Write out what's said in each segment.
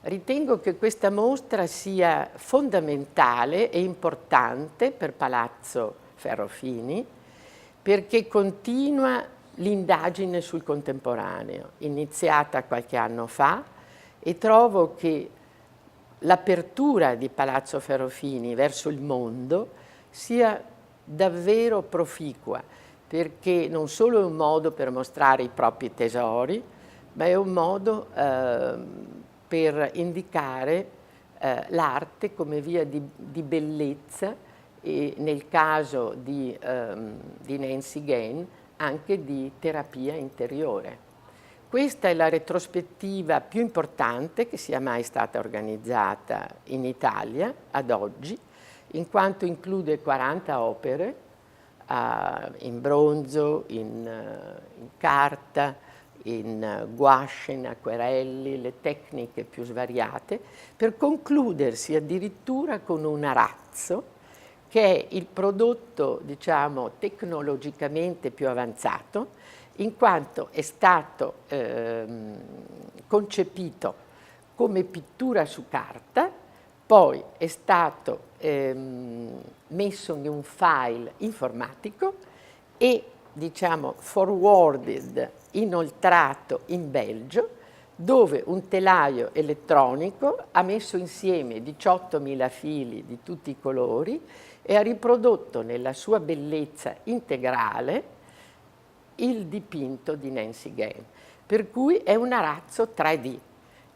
Ritengo che questa mostra sia fondamentale e importante per Palazzo Ferrofini perché continua l'indagine sul contemporaneo, iniziata qualche anno fa, e trovo che l'apertura di Palazzo Ferrofini verso il mondo sia davvero proficua, perché non solo è un modo per mostrare i propri tesori, ma è un modo per indicare l'arte come via di bellezza e nel caso di Nancy Gain anche di terapia interiore. Questa è la retrospettiva più importante che sia mai stata organizzata in Italia ad oggi, in quanto include 40 opere in bronzo, in carta, in gouache, in acquerelli, le tecniche più svariate, per concludersi addirittura con un arazzo che è il prodotto, diciamo, tecnologicamente più avanzato, in quanto è stato concepito come pittura su carta, poi è stato messo in un file informatico e, diciamo, forwarded, inoltrato in Belgio, dove un telaio elettronico ha messo insieme 18.000 fili di tutti i colori e ha riprodotto nella sua bellezza integrale il dipinto di Nancy Gain, per cui è un arazzo 3D.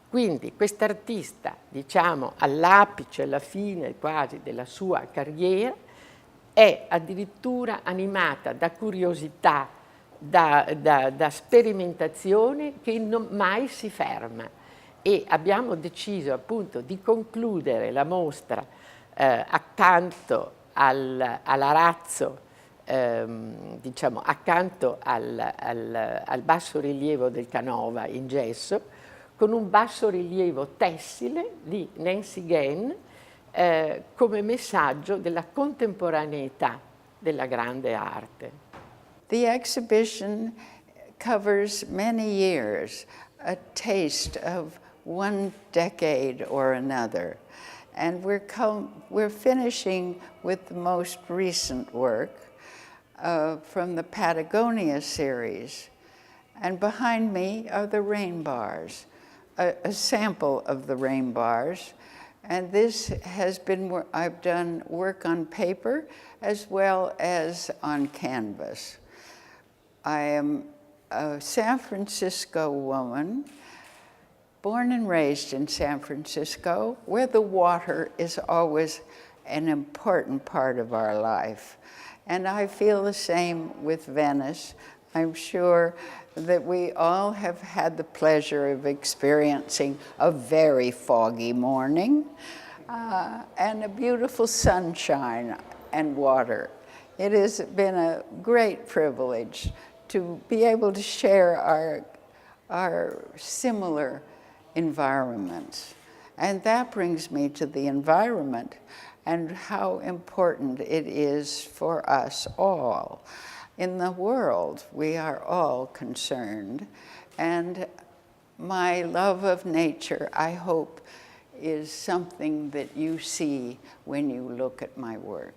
Quindi quest'artista, diciamo, all'apice, alla fine quasi della sua carriera, è addirittura animata da curiosità, da sperimentazione che mai si ferma. E abbiamo deciso appunto di concludere la mostra accanto all'arazzo, diciamo, accanto al bassorilievo del Canova in gesso, con un bassorilievo tessile di Nancy Gain come messaggio della contemporaneità della grande arte. The exhibition covers many years, a taste of one decade or another. And we're finishing with the most recent work from the Patagonia series. And behind me are the rain bars, a sample of the rain bars. And this has been, I've done work on paper as well as on canvas. I am a San Francisco woman, born and raised in San Francisco, where the water is always an important part of our life. And I feel the same with Venice. I'm sure that we all have had the pleasure of experiencing a very foggy morning and a beautiful sunshine and water. It has been a great privilege to be able to share our similar environments. And that brings me to the environment and how important it is for us all. In the world, we are all concerned, and my love of nature, I hope, is something that you see when you look at my work.